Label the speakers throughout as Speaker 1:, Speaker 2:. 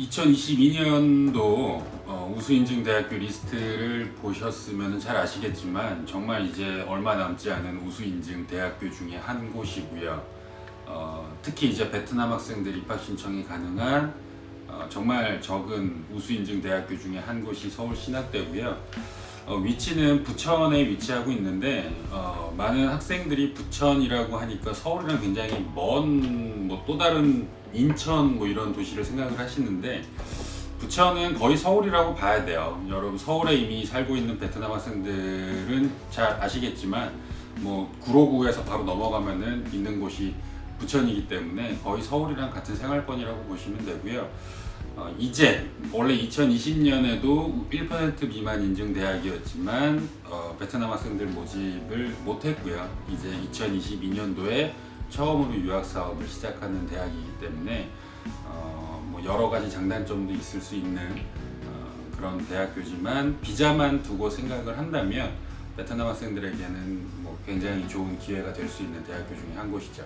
Speaker 1: 2022년도 우수인증 대학교 리스트를 보셨으면 잘 아시겠지만 정말 이제 얼마 남지 않은 우수인증 대학교 중에 한 곳이고요. 특히 이제 베트남 학생들 입학 신청이 가능한 정말 적은 우수인증 대학교 중에 한 곳이 서울신학대고요. 위치는 부천에 위치하고 있는데 많은 학생들이 부천이라고 하니까 서울이랑 굉장히 먼 뭐 또 다른 인천 뭐 이런 도시를 생각을 하시는데 부천은 거의 서울이라고 봐야 돼요. 여러분 서울에 이미 살고 있는 베트남 학생들은 잘 아시겠지만 뭐 구로구에서 바로 넘어가면은 있는 곳이 부천이기 때문에 거의 서울이랑 같은 생활권이라고 보시면 되고요. 이제 원래 2020년에도 1% 미만 인증 대학이었지만 베트남 학생들 모집을 못했고요. 이제 2022년도에 처음으로 유학 사업을 시작하는 대학이기 때문에 뭐 여러 가지 장단점도 있을 수 있는 그런 대학교지만 비자만 두고 생각을 한다면 베트남 학생들에게는 뭐 굉장히 좋은 기회가 될 수 있는 대학교 중에 한 곳이죠.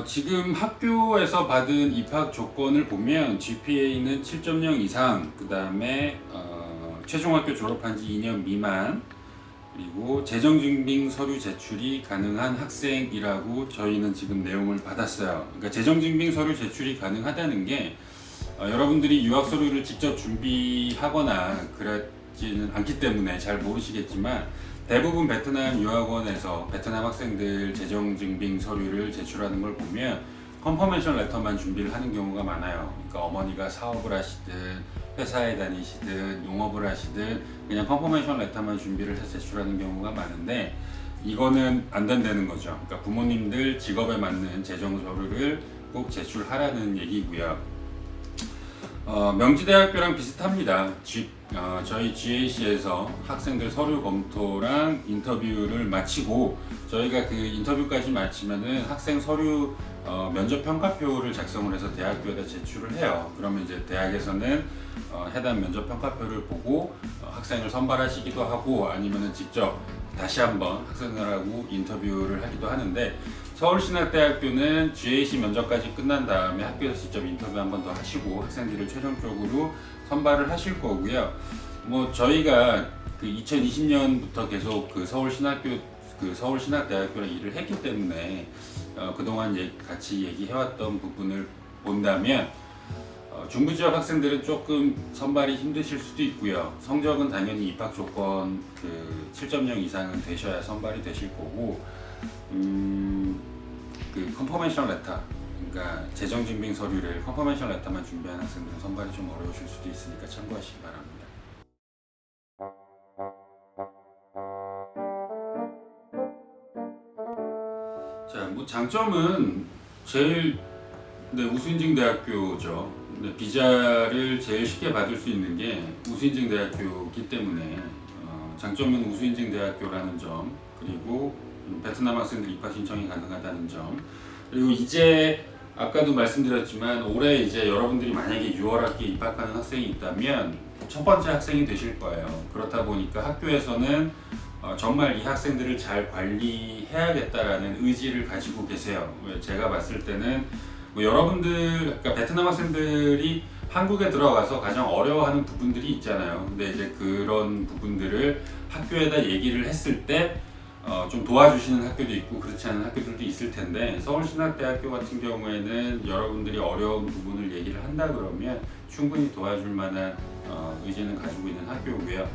Speaker 1: 지금 학교에서 받은 입학 조건을 보면 GPA는 7.0 이상, 그 다음에 최종학교 졸업한 지 2년 미만, 그리고 재정증빙 서류 제출이 가능한 학생이라고 저희는 지금 내용을 받았어요. 그러니까 재정증빙 서류 제출이 가능하다는 게 여러분들이 유학 서류를 직접 준비하거나 그렇지는 않기 때문에 잘 모르시겠지만 대부분 베트남 유학원에서 베트남 학생들 재정증빙 서류를 제출하는 걸 보면 컨퍼메이션 레터만 준비를 하는 경우가 많아요. 그러니까 어머니가 사업을 하시든 회사에 다니시든 농업을 하시든 그냥 컨퍼메이션 레터만 준비를 해서 제출하는 경우가 많은데 이거는 안 된다는 거죠. 그러니까 부모님들 직업에 맞는 재정 서류를 꼭 제출하라는 얘기고요. 명지대학교랑 비슷합니다. 저희 GAC에서 학생들 서류 검토랑 인터뷰를 마치고 저희가 그 인터뷰까지 마치면은 학생 서류 면접 평가표를 작성을 해서 대학교에다 제출을 해요. 그러면 이제 대학에서는 해당 면접 평가표를 보고 학생을 선발하시기도 하고 아니면은 직접 다시 한번 학생들하고 인터뷰를 하기도 하는데 서울신학대학교는 GAC 면접까지 끝난 다음에 학교에서 직접 인터뷰 한 번 더 하시고 학생들을 최종적으로 선발을 하실 거고요. 뭐 저희가 그 2020년부터 계속 그 서울신학대학교랑 일을 했기 때문에 그동안 같이 얘기해왔던 부분을 본다면 중부 지역 학생들은 조금 선발이 힘드실 수도 있고요. 성적은 당연히 입학 조건 그 7.0 이상은 되셔야 선발이 되실 거고, 그 컨퍼메이션 레터, 그러니까 재정증빙 서류를 컨퍼메이션 레터만 준비한 학생들은 선발이 좀 어려우실 수도 있으니까 참고하시기 바랍니다. 자, 뭐 장점은 제일 우수인증 대학교죠. 비자를 제일 쉽게 받을 수 있는 게 우수인증 대학교이기 때문에 장점은 우수인증 대학교라는 점, 그리고 베트남 학생들 입학 신청이 가능하다는 점, 그리고 이제 아까도 말씀드렸지만 올해 이제 여러분들이 만약에 6월학기에 입학하는 학생이 있다면 첫 번째 학생이 되실 거예요. 그렇다 보니까 학교에서는 정말 이 학생들을 잘 관리해야겠다라는 의지를 가지고 계세요. 제가 봤을 때는 뭐 여러분들, 그러니까 베트남 학생들이 한국에 들어가서 가장 어려워하는 부분들이 있잖아요. 근데 이제 그런 부분들을 학교에다 얘기를 했을 때 좀 도와주시는 학교도 있고 그렇지 않은 학교들도 있을 텐데 서울신학대학교 같은 경우에는 여러분들이 어려운 부분을 얘기를 한다 그러면 충분히 도와줄 만한 의지는 가지고 있는 학교고요.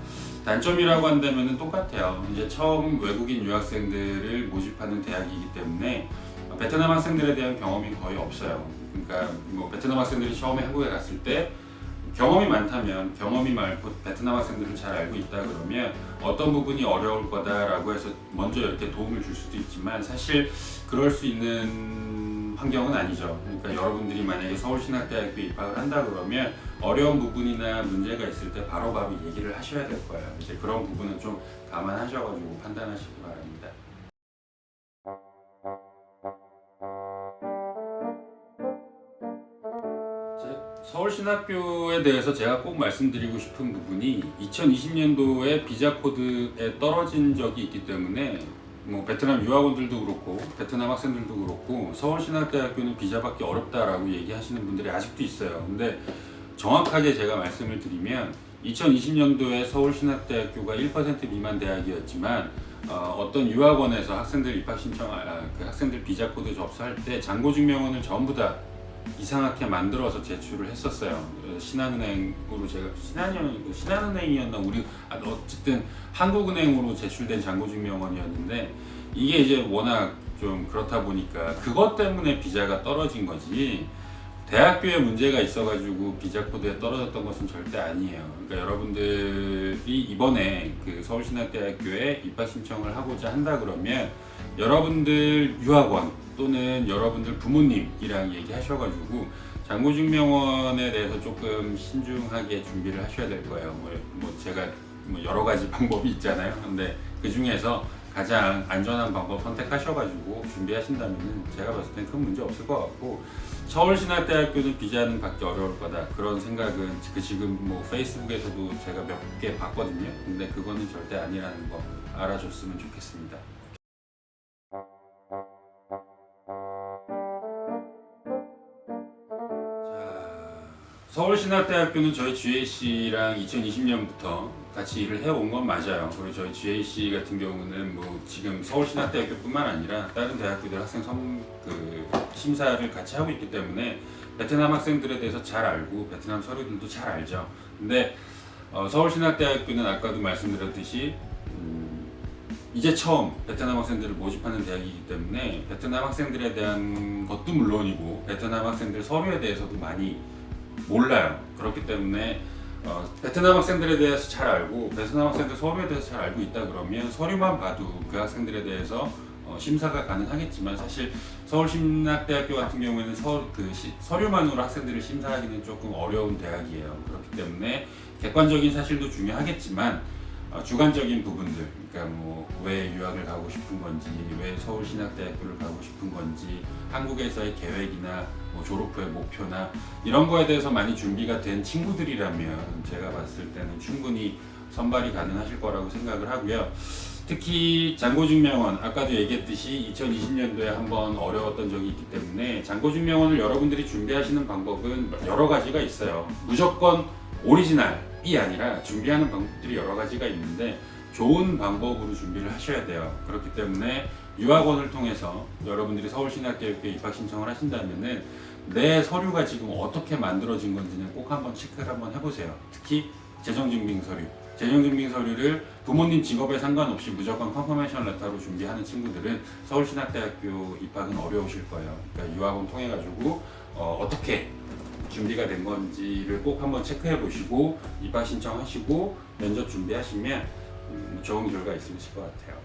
Speaker 1: 단점이라고 한다면 똑같아요. 이제 처음 외국인 유학생들을 모집하는 대학이기 때문에 베트남 학생들에 대한 경험이 거의 없어요. 그러니까 뭐 베트남 학생들이 처음에 한국에 갔을 때 경험이 많다면 경험이 많고 베트남 학생들을 잘 알고 있다 그러면 어떤 부분이 어려울 거다라고 해서 먼저 이렇게 도움을 줄 수도 있지만 사실 그럴 수 있는 환경은 아니죠. 그러니까 여러분들이 만약에 서울신학대학교에 입학을 한다 그러면 어려운 부분이나 문제가 있을 때 바로바로 얘기를 하셔야 될 거예요. 이제 그런 부분은 좀 감안하셔가지고 판단하시기 바랍니다. 서울신학교에 대해서 제가 꼭 말씀드리고 싶은 부분이 2020년도에 비자 코드에 떨어진 적이 있기 때문에 뭐 베트남 유학원들도 그렇고 베트남 학생들도 그렇고 서울신학대학교는 비자 받기 어렵다라고 얘기하시는 분들이 아직도 있어요. 근데 정확하게 제가 말씀을 드리면 2020년도에 서울신학대학교가 1% 미만 대학이었지만 어떤 유학원에서 학생들 입학 신청, 그 학생들 비자 코드 접수할 때 잔고증명원을 전부 다 이상하게 만들어서 제출을 했었어요. 신한은행으로 제가 신한은행이었나 우리 어쨌든 한국은행으로 제출된 잔고증명원이었는데 이게 이제 워낙 좀 그렇다 보니까 그것 때문에 비자가 떨어진 거지. 대학교에 문제가 있어가지고 비자 코드에 떨어졌던 것은 절대 아니에요. 그러니까 여러분들이 이번에 그 서울신학대학교에 입학 신청을 하고자 한다 그러면 여러분들 유학원 또는 여러분들 부모님이랑 얘기하셔가지고 잔고증명원에 대해서 조금 신중하게 준비를 하셔야 될 거예요. 뭐 제가 뭐 여러 가지 방법이 있잖아요. 근데 그 중에서 가장 안전한 방법 선택하셔가지고 준비하신다면 제가 봤을 땐 큰 문제 없을 것 같고, 서울신학대학교는 비자는 받기 어려울 거다 그런 생각은 지금 뭐 페이스북에서도 제가 몇 개 봤거든요. 근데 그거는 절대 아니라는 거 알아줬으면 좋겠습니다. 서울신학대학교는 저희 GAC랑 2020년부터 같이 일을 해온 건 맞아요. 그리고 저희 GAC 같은 경우는 뭐 지금 서울신학대학교뿐만 아니라 다른 대학교들 학생 심사를 같이 하고 있기 때문에 베트남 학생들에 대해서 잘 알고 베트남 서류들도 잘 알죠. 근데 서울신학대학교는 아까도 말씀드렸듯이 이제 처음 베트남 학생들을 모집하는 대학이기 때문에 베트남 학생들에 대한 것도 물론이고 베트남 학생들 서류에 대해서도 많이 몰라요. 그렇기 때문에 베트남 학생들에 대해서 잘 알고 베트남 학생들 서류에 대해서 잘 알고 있다 그러면 서류만 봐도 그 학생들에 대해서 심사가 가능하겠지만, 사실 서울신학대학교 같은 경우에는 서류만으로 학생들을 심사하기는 조금 어려운 대학이에요. 그렇기 때문에 객관적인 사실도 중요하겠지만 주관적인 부분들, 그러니까 뭐 왜 유학을 가고 싶은 건지, 왜 서울신학대학교를 가고 싶은 건지, 한국에서의 계획이나 뭐 졸업 후의 목표나 이런 거에 대해서 많이 준비가 된 친구들이라면 제가 봤을 때는 충분히 선발이 가능하실 거라고 생각을 하고요. 특히 잔고증명원, 아까도 얘기했듯이 2020년도에 한번 어려웠던 적이 있기 때문에 잔고증명원을 여러분들이 준비하시는 방법은 여러 가지가 있어요. 무조건 오리지널이 아니라 준비하는 방법들이 여러 가지가 있는데 좋은 방법으로 준비를 하셔야 돼요. 그렇기 때문에 유학원을 통해서 여러분들이 서울신학대학교에 입학 신청을 하신다면은 내 서류가 지금 어떻게 만들어진 건지는 꼭 한번 체크를 한번 해보세요. 특히 재정증빙 서류. 재정증빙 서류를 부모님 직업에 상관없이 무조건 컨퍼메이션 레터로 준비하는 친구들은 서울신학대학교 입학은 어려우실 거예요. 그러니까 유학원 통해가지고 어떻게 준비가 된 건지를 꼭 한번 체크해 보시고 입학 신청하시고 면접 준비하시면 좋은 결과 있으실 것 같아요.